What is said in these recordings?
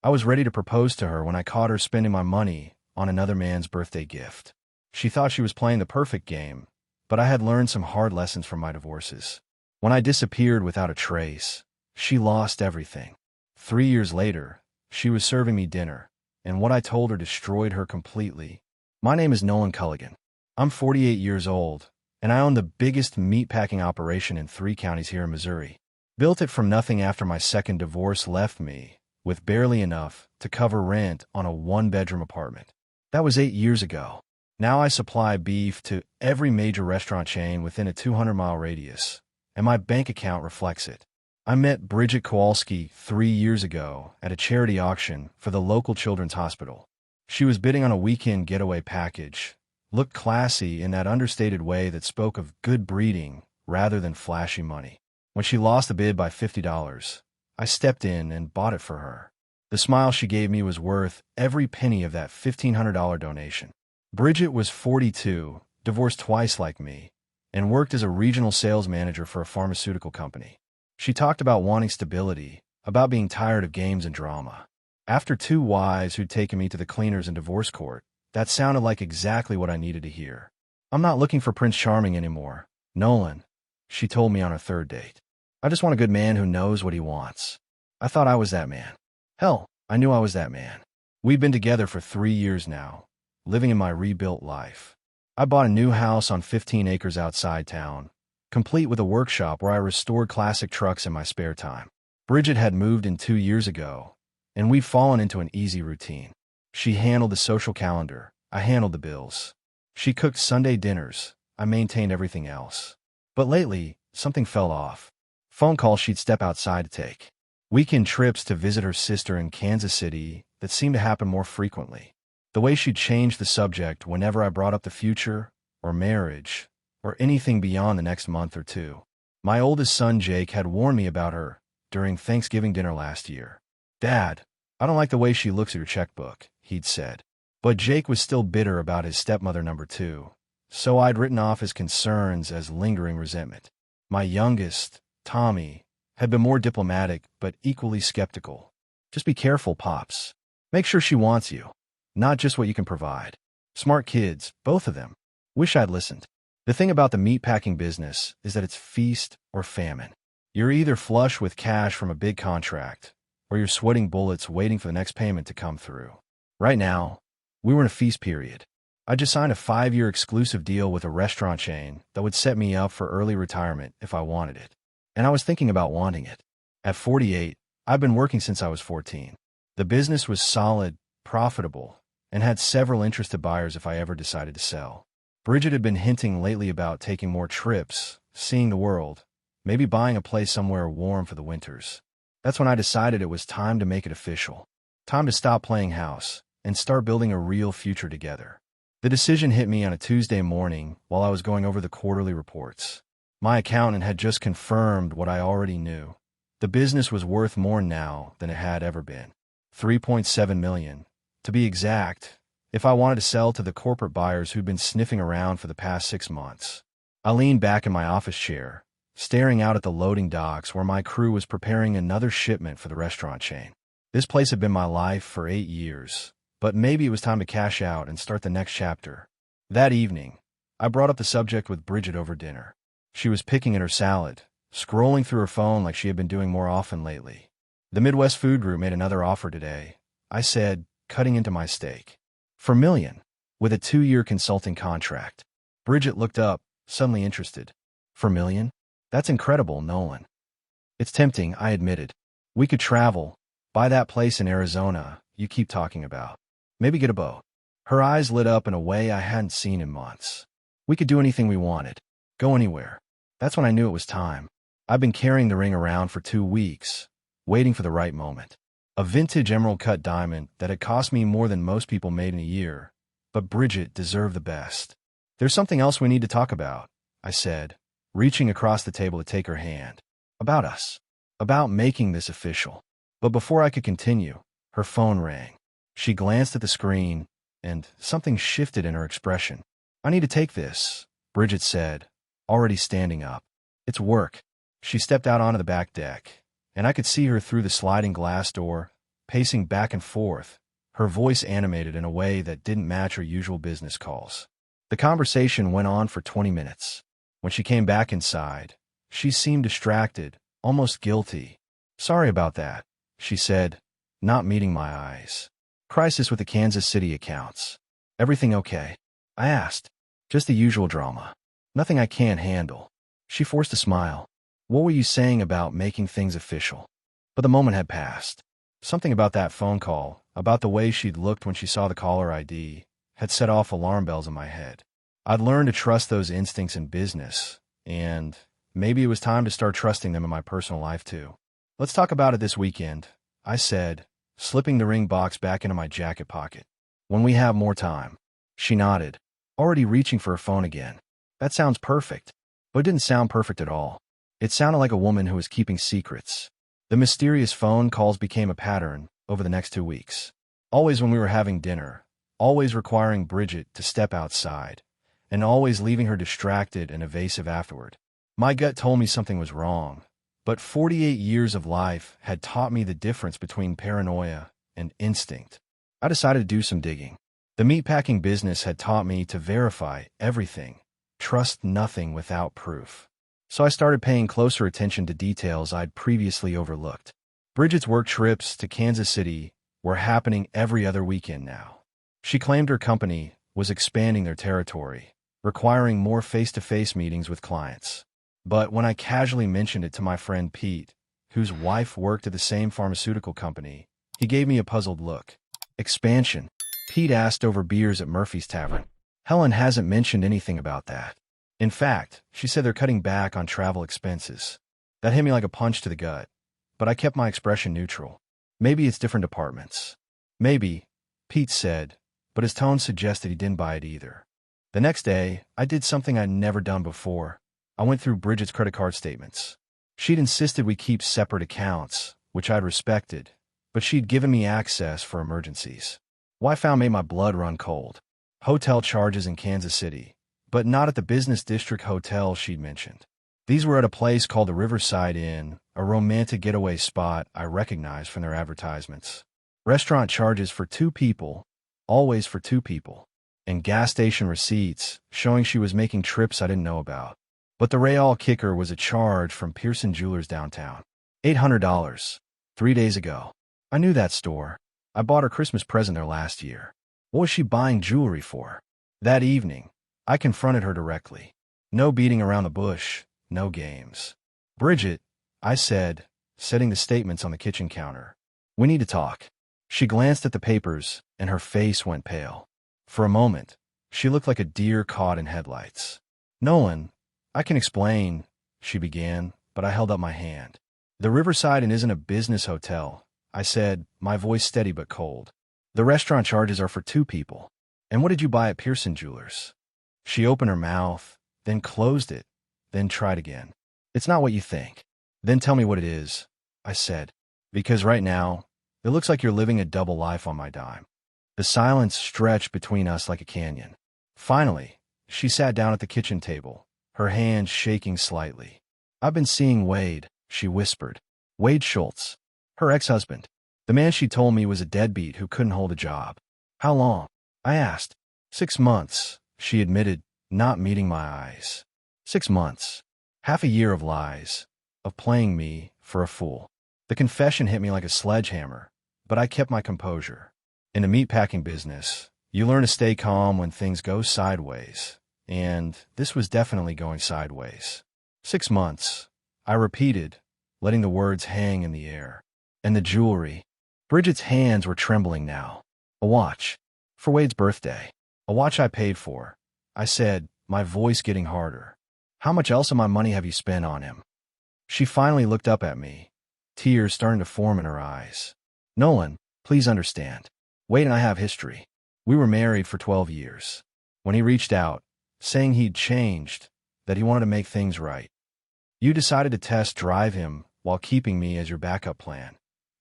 I was ready to propose to her when I caught her spending my money on another man's birthday gift. She thought she was playing the perfect game, but I had learned some hard lessons from my divorces. When I disappeared without a trace, she lost everything. 3 years later, she was serving me dinner, and what I told her destroyed her completely. My name is Nolan Culligan. I'm 48 years old, and I own the biggest meatpacking operation in 3 counties here in Missouri. Built it from nothing after my second divorce left me with barely enough to cover rent on a 1-bedroom apartment. That was 8 years ago. Now I supply beef to every major restaurant chain within a 200-mile radius, and my bank account reflects it. I met Bridget Kowalski 3 years ago at a charity auction for the local children's hospital. She was bidding on a weekend getaway package, looked classy in that understated way that spoke of good breeding rather than flashy money. When she lost the bid by $50, I stepped in and bought it for her. The smile she gave me was worth every penny of that $1,500 donation. Bridget was 42, divorced twice like me, and worked as a regional sales manager for a pharmaceutical company. She talked about wanting stability, about being tired of games and drama. After 2 wives who'd taken me to the cleaners and divorce court, that sounded like exactly what I needed to hear. I'm not looking for Prince Charming anymore, Nolan, she told me on our 3rd date. I just want a good man who knows what he wants. I thought I was that man. Hell, I knew I was that man. We've been together for 3 years now, living in my rebuilt life. I bought a new house on 15 acres outside town, complete with a workshop where I restored classic trucks in my spare time. Bridget had moved in 2 years ago, and we've fallen into an easy routine. She handled the social calendar, I handled the bills. She cooked Sunday dinners, I maintained everything else. But lately, something fell off. Phone calls she'd step outside to take. Weekend trips to visit her sister in Kansas City that seemed to happen more frequently. The way she'd change the subject whenever I brought up the future, or marriage, or anything beyond the next month or 2. My oldest son Jake had warned me about her during Thanksgiving dinner last year. "Dad, I don't like the way she looks at your checkbook," he'd said. But Jake was still bitter about his stepmother number 2, so I'd written off his concerns as lingering resentment. My youngest, Tommy, had been more diplomatic but equally skeptical. "Just be careful, Pops. Make sure she wants you, not just what you can provide." Smart kids, both of them. Wish I'd listened. The thing about the meatpacking business is that it's feast or famine. You're either flush with cash from a big contract, or you're sweating bullets waiting for the next payment to come through. Right now, we were in a feast period. I just signed a 5-year exclusive deal with a restaurant chain that would set me up for early retirement if I wanted it. And I was thinking about wanting it. At 48, I've been working since I was 14. The business was solid, profitable, and had several interested buyers if I ever decided to sell. Bridget had been hinting lately about taking more trips, seeing the world, maybe buying a place somewhere warm for the winters. That's when I decided it was time to make it official. Time to stop playing house and start building a real future together. The decision hit me on a Tuesday morning while I was going over the quarterly reports. My accountant had just confirmed what I already knew. The business was worth more now than it had ever been. $3.7 million, to be exact, if I wanted to sell to the corporate buyers who'd been sniffing around for the past 6 months. I leaned back in my office chair, staring out at the loading docks where my crew was preparing another shipment for the restaurant chain. This place had been my life for 8 years, but maybe it was time to cash out and start the next chapter. That evening, I brought up the subject with Bridget over dinner. She was picking at her salad, scrolling through her phone like she had been doing more often lately. "The Midwest Food Group made another offer today," I said, cutting into my steak. "For $1 million, with a 2-year consulting contract." Bridget looked up, suddenly interested. "For $1 million? That's incredible, Nolan." "It's tempting," I admitted. "We could travel, buy that place in Arizona you keep talking about. Maybe get a boat." Her eyes lit up in a way I hadn't seen in months. "We could do anything we wanted. Go anywhere." That's when I knew it was time. I'd been carrying the ring around for 2 weeks, waiting for the right moment. A vintage emerald-cut diamond that had cost me more than most people made in a year, but Bridget deserved the best. "There's something else we need to talk about," I said, reaching across the table to take her hand. "About us. About making this official." But before I could continue, her phone rang. She glanced at the screen, and something shifted in her expression. "I need to take this," Bridget said, already standing up. "It's work." She stepped out onto the back deck, and I could see her through the sliding glass door, pacing back and forth, her voice animated in a way that didn't match her usual business calls. The conversation went on for 20 minutes. When she came back inside, she seemed distracted, almost guilty. "Sorry about that," she said, not meeting my eyes. "Crisis with the Kansas City accounts. Everything okay?" I asked. "Just the usual drama. Nothing I can't handle." She forced a smile. "What were you saying about making things official?" But the moment had passed. Something about that phone call, about the way she'd looked when she saw the caller ID, had set off alarm bells in my head. I'd learned to trust those instincts in business, and maybe it was time to start trusting them in my personal life too. "Let's talk about it this weekend," I said, slipping the ring box back into my jacket pocket. "When we have more time." She nodded, already reaching for her phone again. "That sounds perfect." But it didn't sound perfect at all. It sounded like a woman who was keeping secrets. The mysterious phone calls became a pattern over the next 2 weeks. Always when we were having dinner, always requiring Bridget to step outside, and always leaving her distracted and evasive afterward. My gut told me something was wrong, but 48 years of life had taught me the difference between paranoia and instinct. I decided to do some digging. The meatpacking business had taught me to verify everything, trust nothing without proof. So I started paying closer attention to details I'd previously overlooked. Bridget's work trips to Kansas City were happening every other weekend now. She claimed her company was expanding their territory, requiring more face-to-face meetings with clients. But when I casually mentioned it to my friend Pete, whose wife worked at the same pharmaceutical company, he gave me a puzzled look. "Expansion?" Pete asked over beers at Murphy's Tavern. "Helen hasn't mentioned anything about that. In fact, she said they're cutting back on travel expenses." That hit me like a punch to the gut, but I kept my expression neutral. "Maybe it's different departments." "Maybe," Pete said, but his tone suggested he didn't buy it either. The next day, I did something I'd never done before. I went through Bridget's credit card statements. She'd insisted we keep separate accounts, which I'd respected, but she'd given me access for emergencies. What I found made my blood run cold. Hotel charges in Kansas City, but not at the business district hotel she'd mentioned. These were at a place called the Riverside Inn, a romantic getaway spot I recognized from their advertisements. Restaurant charges for 2 people, always for 2 people, and gas station receipts showing she was making trips I didn't know about. But the real kicker was a charge from Pearson Jewelers downtown. $800. 3 days ago. I knew that store. I bought her Christmas present there last year. What was she buying jewelry for? That evening, I confronted her directly. No beating around the bush, no games. "Bridget," I said, setting the statements on the kitchen counter. "We need to talk." She glanced at the papers, and her face went pale. For a moment, she looked like a deer caught in headlights. "Nolan, I can explain," she began, but I held up my hand. "The Riverside Inn isn't a business hotel," I said, my voice steady but cold. "The restaurant charges are for 2 people. And what did you buy at Pearson Jewelers?" She opened her mouth, then closed it, then tried again. "It's not what you think." "Then tell me what it is," I said. "Because right now, it looks like you're living a double life on my dime." The silence stretched between us like a canyon. Finally, she sat down at the kitchen table, her hands shaking slightly. "I've been seeing Wade," she whispered. "Wade Schultz. Her ex-husband. The man she told me was a deadbeat who couldn't hold a job." "How long?" I asked. 6 months, she admitted, not meeting my eyes. 6 months. Half a year of lies, of playing me for a fool. The confession hit me like a sledgehammer, but I kept my composure. In the meatpacking business, you learn to stay calm when things go sideways, and this was definitely going sideways. 6 months, I repeated, letting the words hang in the air. "And the jewelry." Bridget's hands were trembling now. "A watch. For Wade's birthday. A watch I paid for," I said, my voice getting harder. "How much else of my money have you spent on him?" She finally looked up at me, tears starting to form in her eyes. "Nolan, please understand. Wade and I have history. We were married for 12 years. When he reached out, saying he'd changed, that he wanted to make things right, you decided to test drive him while keeping me as your backup plan."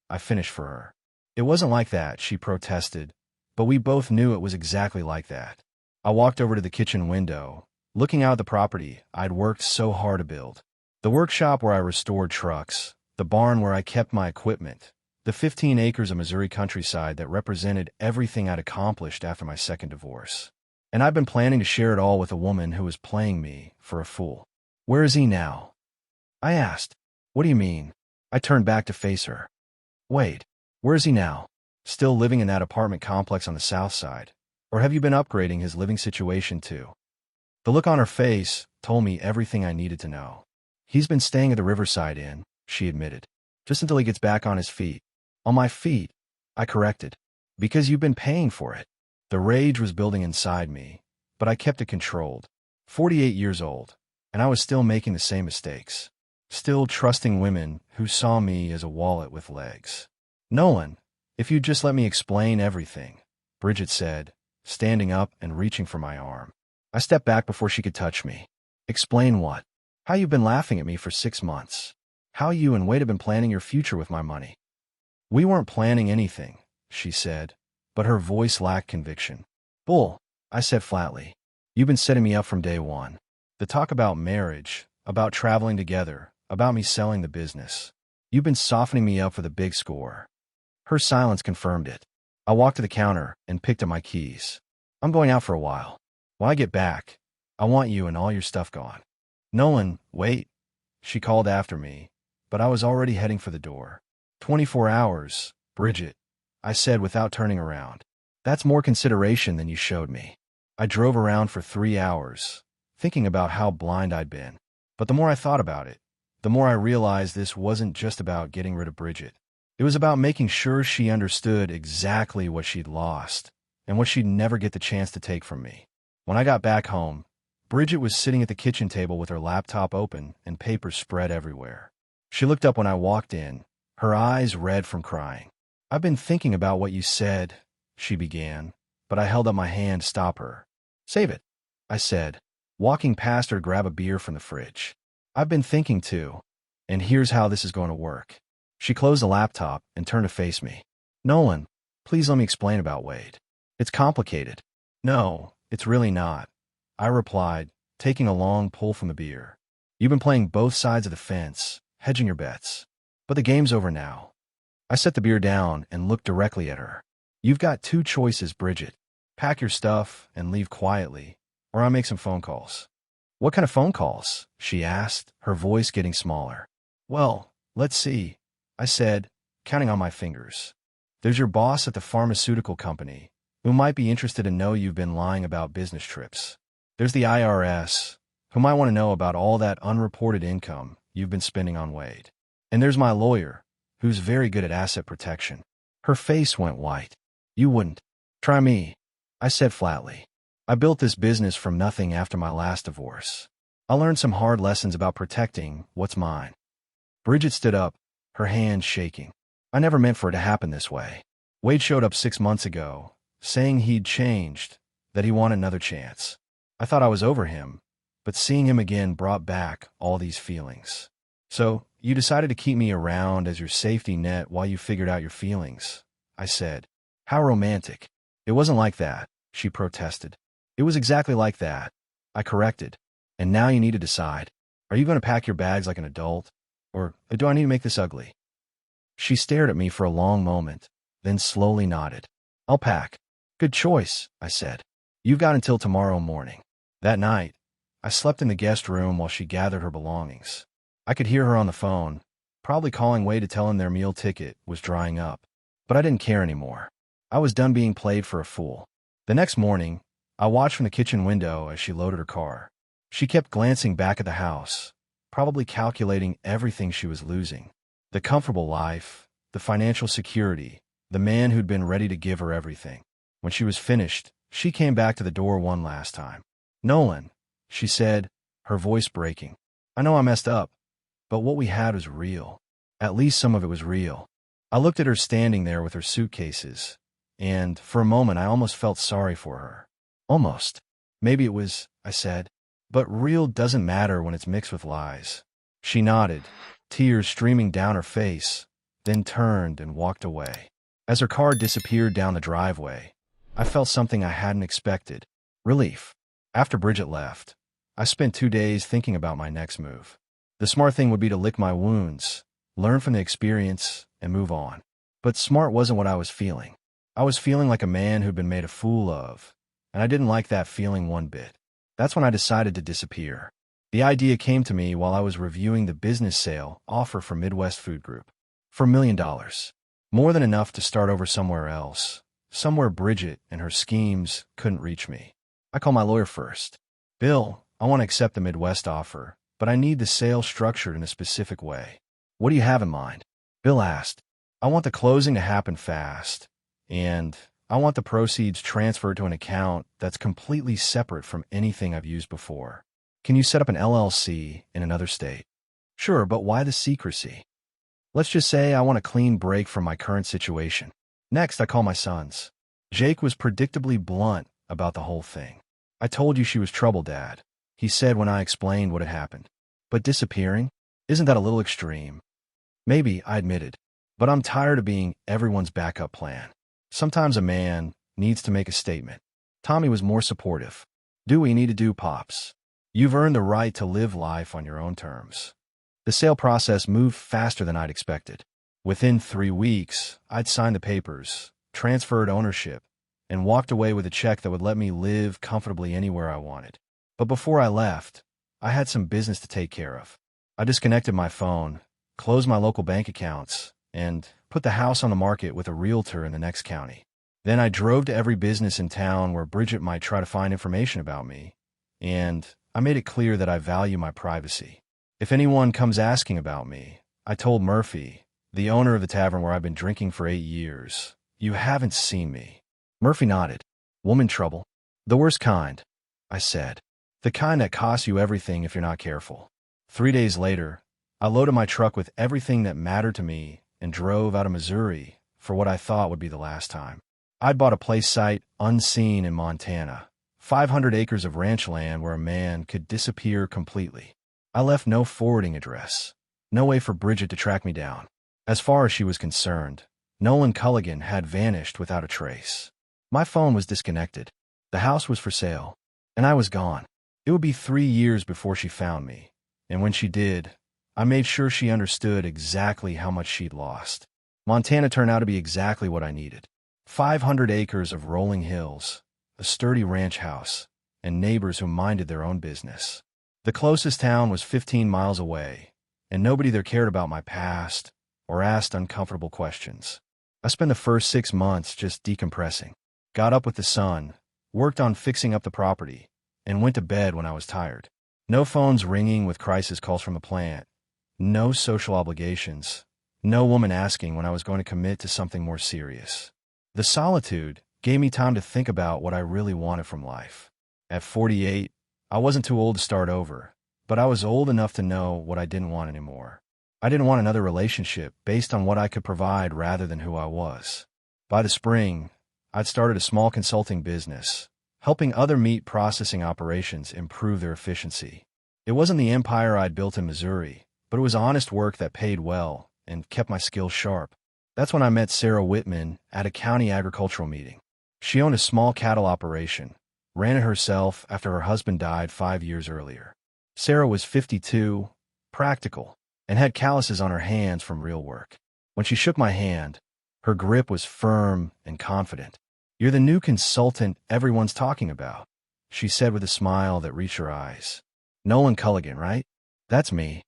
I finished for her. "It wasn't like that," she protested, but we both knew it was exactly like that. I walked over to the kitchen window, looking out at the property I'd worked so hard to build. The workshop where I restored trucks, the barn where I kept my equipment, The 15 acres of Missouri countryside that represented everything I'd accomplished after my second divorce. And I'd been planning to share it all with a woman who was playing me for a fool. Where is he now? I asked. What do you mean? I turned back to face her. Wait, where is he now? Still living in that apartment complex on the south side? Or have you been upgrading his living situation too? The look on her face told me everything I needed to know. He's been staying at the Riverside Inn, she admitted. Just until he gets back on his feet. On my feet, I corrected. Because you've been paying for it. The rage was building inside me, but I kept it controlled. 48 years old, and I was still making the same mistakes. Still trusting women who saw me as a wallet with legs. Nolan, if you'd just let me explain everything, Bridget said, standing up and reaching for my arm. I stepped back before she could touch me. Explain what? How you've been laughing at me for 6 months. How you and Wade have been planning your future with my money. We weren't planning anything, she said, but her voice lacked conviction. Bull, I said flatly. You've been setting me up from day one. The talk about marriage, about traveling together, about me selling the business. You've been softening me up for the big score. Her silence confirmed it. I walked to the counter and picked up my keys. I'm going out for a while. When I get back, I want you and all your stuff gone. Nolan, wait, she called after me, but I was already heading for the door. 24 hours, Bridget, I said without turning around. That's more consideration than you showed me. I drove around for 3 hours, thinking about how blind I'd been. But the more I thought about it, the more I realized this wasn't just about getting rid of Bridget. It was about making sure she understood exactly what she'd lost and what she'd never get the chance to take from me. When I got back home, Bridget was sitting at the kitchen table with her laptop open and papers spread everywhere. She looked up when I walked in, her eyes red from crying. I've been thinking about what you said, she began, but I held up my hand to stop her. Save it, I said, walking past her to grab a beer from the fridge. I've been thinking too, and here's how this is going to work. She closed the laptop and turned to face me. Nolan, please let me explain about Wade. It's complicated. No, it's really not, I replied, taking a long pull from the beer. You've been playing both sides of the fence, hedging your bets. But the game's over now. I set the beer down and looked directly at her. You've got 2 choices, Bridget. Pack your stuff and leave quietly, or I'll make some phone calls. What kind of phone calls? She asked, her voice getting smaller. Well, let's see, I said, counting on my fingers. There's your boss at the pharmaceutical company, who might be interested to know you've been lying about business trips. There's the IRS, who might want to know about all that unreported income you've been spending on Wade. And there's my lawyer, who's very good at asset protection. Her face went white. You wouldn't. Try me, I said flatly. I built this business from nothing after my last divorce. I learned some hard lessons about protecting what's mine. Bridget stood up, her hands shaking. I never meant for it to happen this way. Wade showed up 6 months ago, saying he'd changed, that he wanted another chance. I thought I was over him, but seeing him again brought back all these feelings. So, you decided to keep me around as your safety net while you figured out your feelings, I said. How romantic. It wasn't like that, she protested. It was exactly like that, I corrected. And now you need to decide. Are you going to pack your bags like an adult? Or do I need to make this ugly? She stared at me for a long moment, then slowly nodded. I'll pack. Good choice, I said. You've got until tomorrow morning. That night, I slept in the guest room while she gathered her belongings. I could hear her on the phone, probably calling Wade to tell him their meal ticket was drying up. But I didn't care anymore. I was done being played for a fool. The next morning, I watched from the kitchen window as she loaded her car. She kept glancing back at the house, probably calculating everything she was losing. The comfortable life, the financial security, the man who'd been ready to give her everything. When she was finished, she came back to the door one last time. Nolan, she said, her voice breaking. I know I messed up, but what we had was real. At least some of it was real. I looked at her standing there with her suitcases, and for a moment I almost felt sorry for her. Almost. Maybe it was, I said. But real doesn't matter when it's mixed with lies. She nodded, tears streaming down her face, then turned and walked away. As her car disappeared down the driveway, I felt something I hadn't expected. Relief. After Bridget left, I spent 2 days thinking about my next move. The smart thing would be to lick my wounds, learn from the experience, and move on. But smart wasn't what I was feeling. I was feeling like a man who'd been made a fool of, and I didn't like that feeling one bit. That's when I decided to disappear. The idea came to me while I was reviewing the business sale offer for Midwest Food Group. For $1 million. More than enough to start over somewhere else. Somewhere Bridget and her schemes couldn't reach me. I called my lawyer first. Bill, I want to accept the Midwest offer, but I need the sale structured in a specific way. What do you have in mind? Bill asked. I want the closing to happen fast, and I want the proceeds transferred to an account that's completely separate from anything I've used before. Can you set up an LLC in another state? Sure, but why the secrecy? Let's just say I want a clean break from my current situation. Next, I call my sons. Jake was predictably blunt about the whole thing. I told you she was trouble, Dad, he said when I explained what had happened. But disappearing? Isn't that a little extreme? Maybe, I admitted. But I'm tired of being everyone's backup plan. Sometimes a man needs to make a statement. Tommy was more supportive. Do what you need to do, Pops. You've earned the right to live life on your own terms. The sale process moved faster than I'd expected. Within 3 weeks, I'd signed the papers, transferred ownership, and walked away with a check that would let me live comfortably anywhere I wanted. But before I left, I had some business to take care of. I disconnected my phone, closed my local bank accounts, and put the house on the market with a realtor in the next county. Then I drove to every business in town where Bridget might try to find information about me, and I made it clear that I value my privacy. If anyone comes asking about me, I told Murphy, the owner of the tavern where I've been drinking for 8 years, you haven't seen me. Murphy nodded. Woman trouble? The worst kind, I said. The kind that costs you everything if you're not careful. 3 days later, I loaded my truck with everything that mattered to me and drove out of Missouri for what I thought would be the last time. I'd bought a place sight unseen in Montana, 500 acres of ranch land where a man could disappear completely. I left no forwarding address, no way for Bridget to track me down. As far as she was concerned, Nolan Culligan had vanished without a trace. My phone was disconnected. The house was for sale, and I was gone. It would be 3 years before she found me, and when she did, I made sure she understood exactly how much she'd lost. Montana turned out to be exactly what I needed. 500 acres of rolling hills, a sturdy ranch house, and neighbors who minded their own business. The closest town was 15 miles away, and nobody there cared about my past or asked uncomfortable questions. I spent the first 6 months just decompressing, got up with the sun, worked on fixing up the property, and went to bed when I was tired. No phones ringing with crisis calls from the plant, no social obligations, no woman asking when I was going to commit to something more serious. The solitude gave me time to think about what I really wanted from life. At 48, I wasn't too old to start over, but I was old enough to know what I didn't want anymore. I didn't want another relationship based on what I could provide rather than who I was. By the spring, I'd started a small consulting business, helping other meat processing operations improve their efficiency. It wasn't the empire I'd built in Missouri, but it was honest work that paid well and kept my skills sharp. That's when I met Sarah Whitman at a county agricultural meeting. She owned a small cattle operation, ran it herself after her husband died 5 years earlier. Sarah was 52, practical, and had calluses on her hands from real work. When she shook my hand, her grip was firm and confident. You're the new consultant everyone's talking about, she said with a smile that reached her eyes. Nolan Culligan, right? That's me,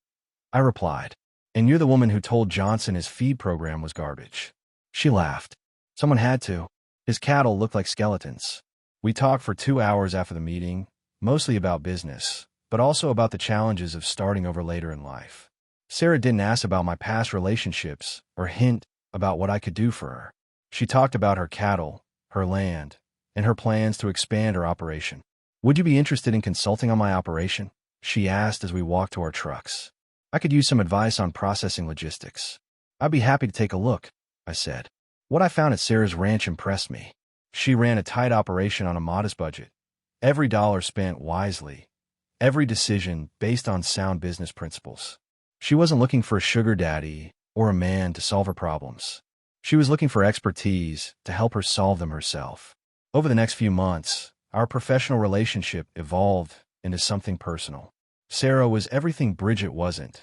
I replied. And you're the woman who told Johnson his feed program was garbage. She laughed. Someone had to. His cattle looked like skeletons. We talked for 2 hours after the meeting, mostly about business, but also about the challenges of starting over later in life. Sarah didn't ask about my past relationships or hint about what I could do for her. She talked about her cattle, her land, and her plans to expand her operation. Would you be interested in consulting on my operation? She asked as we walked to our trucks. I could use some advice on processing logistics. I'd be happy to take a look, I said. What I found at Sarah's ranch impressed me. She ran a tight operation on a modest budget. Every dollar spent wisely. Every decision based on sound business principles. She wasn't looking for a sugar daddy or a man to solve her problems. She was looking for expertise to help her solve them herself. Over the next few months, our professional relationship evolved into something personal. Sarah was everything Bridget wasn't.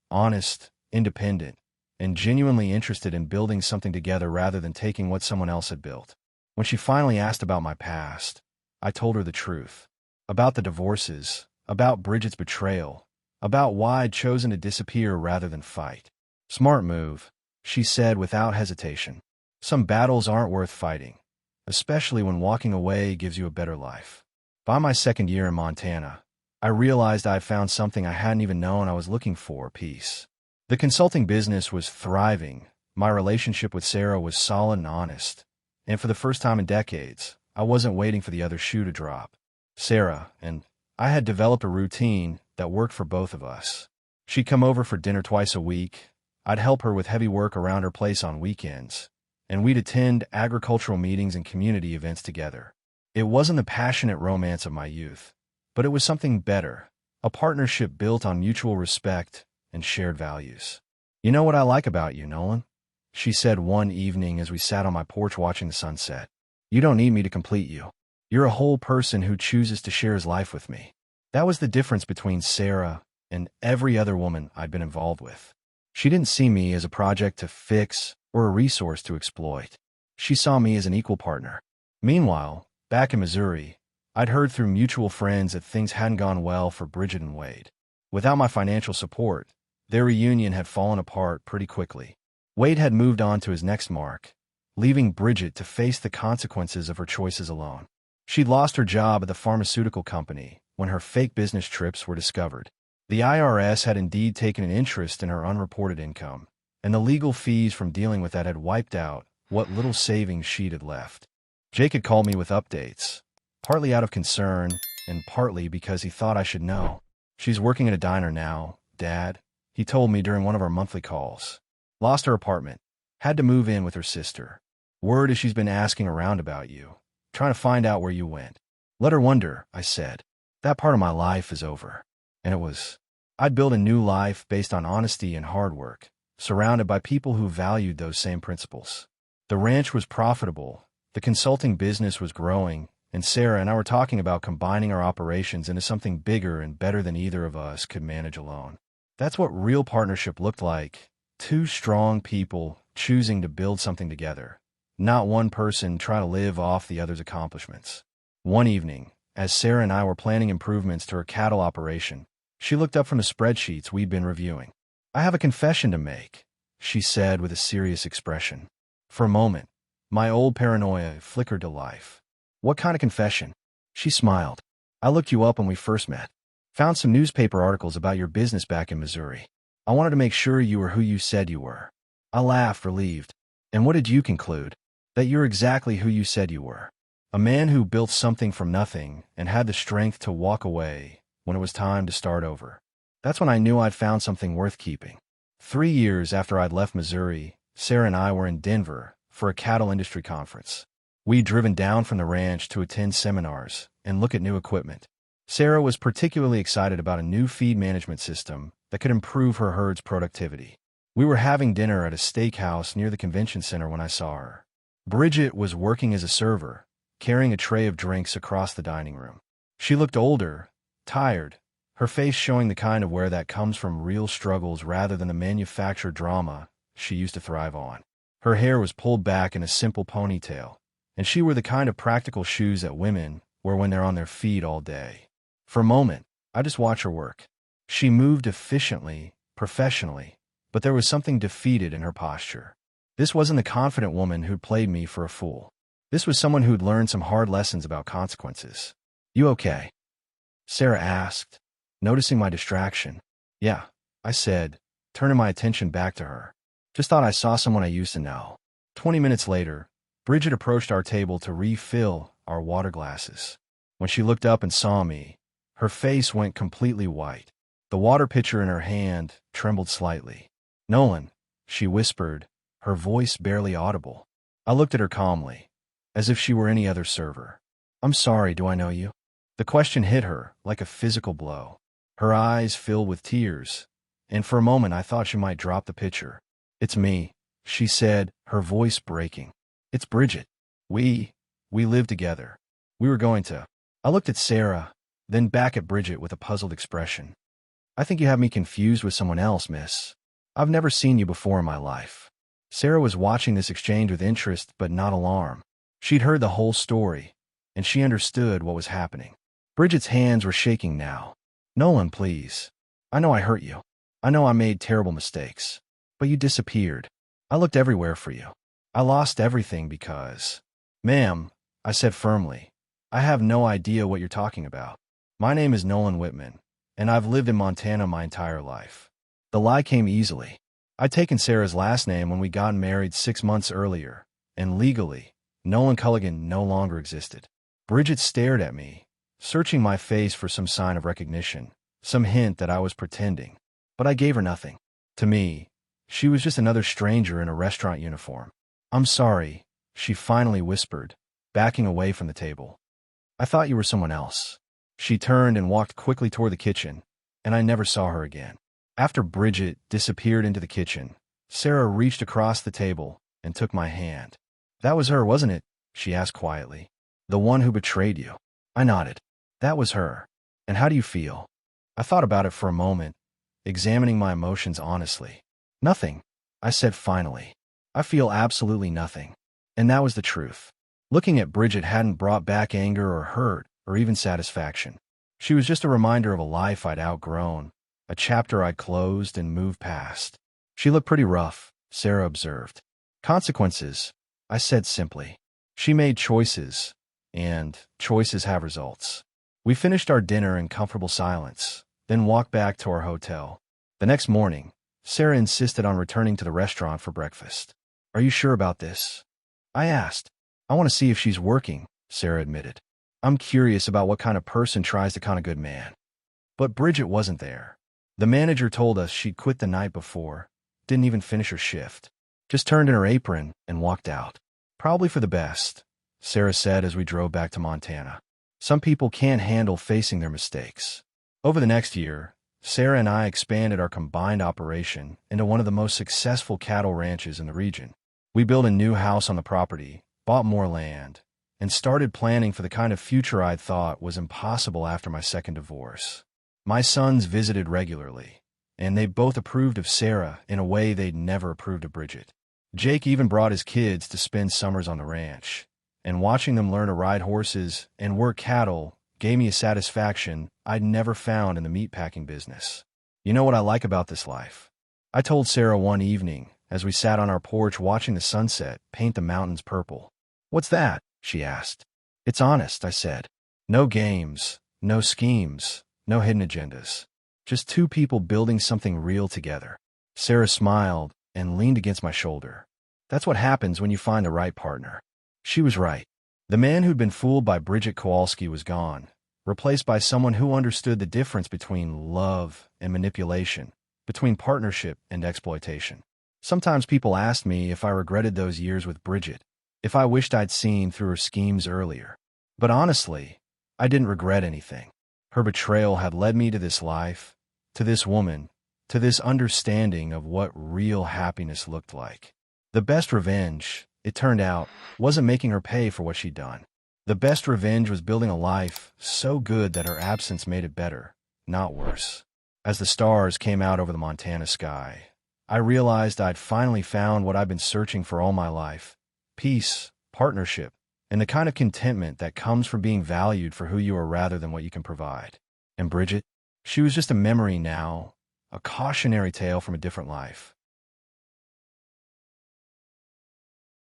Honest, independent, and genuinely interested in building something together rather than taking what someone else had built. When she finally asked about my past, I told her the truth. About the divorces, about Bridget's betrayal, about why I'd chosen to disappear rather than fight. Smart move, she said without hesitation. Some battles aren't worth fighting, especially when walking away gives you a better life. By my second year in Montana, I realized I had found something I hadn't even known I was looking for: peace. The consulting business was thriving, my relationship with Sarah was solid and honest, and for the first time in decades, I wasn't waiting for the other shoe to drop. Sarah and I had developed a routine that worked for both of us. She'd come over for dinner twice a week, I'd help her with heavy work around her place on weekends, and we'd attend agricultural meetings and community events together. It wasn't the passionate romance of my youth, but it was something better, a partnership built on mutual respect and shared values. "You know what I like about you, Nolan?" she said one evening as we sat on my porch watching the sunset. "You don't need me to complete you. You're a whole person who chooses to share his life with me." That was the difference between Sarah and every other woman I'd been involved with. She didn't see me as a project to fix or a resource to exploit. She saw me as an equal partner. Meanwhile, back in Missouri, I'd heard through mutual friends that things hadn't gone well for Bridget and Wade. Without my financial support, their reunion had fallen apart pretty quickly. Wade had moved on to his next mark, leaving Bridget to face the consequences of her choices alone. She'd lost her job at the pharmaceutical company when her fake business trips were discovered. The IRS had indeed taken an interest in her unreported income, and the legal fees from dealing with that had wiped out what little savings she'd had left. Jake had called me with updates, partly out of concern and partly because he thought I should know. "She's working at a diner now, Dad," he told me during one of our monthly calls. "Lost her apartment, had to move in with her sister. Word is she's been asking around about you, trying to find out where you went." "Let her wonder," I said. "That part of my life is over." And it was. I'd built a new life based on honesty and hard work, surrounded by people who valued those same principles. The ranch was profitable, the consulting business was growing, and Sarah and I were talking about combining our operations into something bigger and better than either of us could manage alone. That's what real partnership looked like: two strong people choosing to build something together, not one person trying to live off the other's accomplishments. One evening, as Sarah and I were planning improvements to her cattle operation, she looked up from the spreadsheets we'd been reviewing. "I have a confession to make," she said with a serious expression. For a moment, my old paranoia flickered to life. "What kind of confession?" She smiled. "I looked you up when we first met. Found some newspaper articles about your business back in Missouri. I wanted to make sure you were who you said you were." I laughed, relieved. "And what did you conclude?" "That you're exactly who you said you were. A man who built something from nothing and had the strength to walk away when it was time to start over." That's when I knew I'd found something worth keeping. 3 years after I'd left Missouri, Sarah and I were in Denver for a cattle industry conference. We'd driven down from the ranch to attend seminars and look at new equipment. Sarah was particularly excited about a new feed management system that could improve her herd's productivity. We were having dinner at a steakhouse near the convention center when I saw her. Bridget was working as a server, carrying a tray of drinks across the dining room. She looked older, tired, her face showing the kind of wear that comes from real struggles rather than the manufactured drama she used to thrive on. Her hair was pulled back in a simple ponytail, and she wore the kind of practical shoes that women wear when they're on their feet all day. For a moment, I just watched her work. She moved efficiently, professionally, but there was something defeated in her posture. This wasn't the confident woman who'd played me for a fool. This was someone who'd learned some hard lessons about consequences. "You okay?" Sarah asked, noticing my distraction. "Yeah," I said, turning my attention back to her. "Just thought I saw someone I used to know." 20 minutes later, Bridget approached our table to refill our water glasses. When she looked up and saw me, her face went completely white. The water pitcher in her hand trembled slightly. "Nolan," she whispered, her voice barely audible. I looked at her calmly, as if she were any other server. "I'm sorry, do I know you?" The question hit her like a physical blow. Her eyes filled with tears, and for a moment I thought she might drop the pitcher. "It's me," she said, her voice breaking. "It's Bridget. We lived together. We were going to." I looked at Sarah, then back at Bridget with a puzzled expression. "I think you have me confused with someone else, miss." I've never seen you before in my life." Sarah was watching this exchange with interest but not alarm. She'd heard the whole story, and she understood what was happening. Bridget's hands were shaking now. "Nolan, please. I know I hurt you. I know I made terrible mistakes. But you disappeared. I looked everywhere for you. I lost everything because—" "Ma'am," I said firmly, "I have no idea what you're talking about. My name is Nolan Whitman, and I've lived in Montana my entire life." The lie came easily. I'd taken Sarah's last name when we got married 6 months earlier, and legally, Nolan Culligan no longer existed. Bridget stared at me, searching my face for some sign of recognition, some hint that I was pretending. But I gave her nothing. To me, she was just another stranger in a restaurant uniform. "I'm sorry," she finally whispered, backing away from the table. "I thought you were someone else." She turned and walked quickly toward the kitchen, and I never saw her again. After Bridget disappeared into the kitchen, Sarah reached across the table and took my hand. "That was her, wasn't it?" she asked quietly. "The one who betrayed you?" I nodded. "That was her. And how do you feel?" I thought about it for a moment, examining my emotions honestly. "Nothing," I said finally. "I feel absolutely nothing." And that was the truth. Looking at Bridget hadn't brought back anger or hurt or even satisfaction. She was just a reminder of a life I'd outgrown, a chapter I'd closed and moved past. "She looked pretty rough," Sarah observed. "Consequences," I said simply. "She made choices, and choices have results." We finished our dinner in comfortable silence, then walked back to our hotel. The next morning, Sarah insisted on returning to the restaurant for breakfast. "Are you sure about this?" I asked. "I want to see if she's working," Sarah admitted. "I'm curious about what kind of person tries to con a good man." But Bridget wasn't there. The manager told us she'd quit the night before, didn't even finish her shift, just turned in her apron and walked out. "Probably for the best," Sarah said as we drove back to Montana. "Some people can't handle facing their mistakes." Over the next year, Sarah and I expanded our combined operation into one of the most successful cattle ranches in the region. We built a new house on the property, bought more land, and started planning for the kind of future I'd thought was impossible after my second divorce. My sons visited regularly, and they both approved of Sarah in a way they'd never approved of Bridget. Jake even brought his kids to spend summers on the ranch, and watching them learn to ride horses and work cattle gave me a satisfaction I'd never found in the meatpacking business. "You know what I like about this life?" I told Sarah one evening as we sat on our porch watching the sunset paint the mountains purple. "What's that?" she asked. "It's honest," I said. "No games, no schemes, no hidden agendas. Just two people building something real together." Sarah smiled and leaned against my shoulder. "That's what happens when you find the right partner." She was right. The man who'd been fooled by Bridget Kowalski was gone, replaced by someone who understood the difference between love and manipulation, between partnership and exploitation. Sometimes people asked me if I regretted those years with Bridget, if I wished I'd seen through her schemes earlier. But honestly, I didn't regret anything. Her betrayal had led me to this life, to this woman, to this understanding of what real happiness looked like. The best revenge, it turned out, wasn't making her pay for what she'd done. The best revenge was building a life so good that her absence made it better, not worse. As the stars came out over the Montana sky, I realized I'd finally found what I'd been searching for all my life: peace, partnership, and the kind of contentment that comes from being valued for who you are rather than what you can provide. And Bridget, she was just a memory now, a cautionary tale from a different life.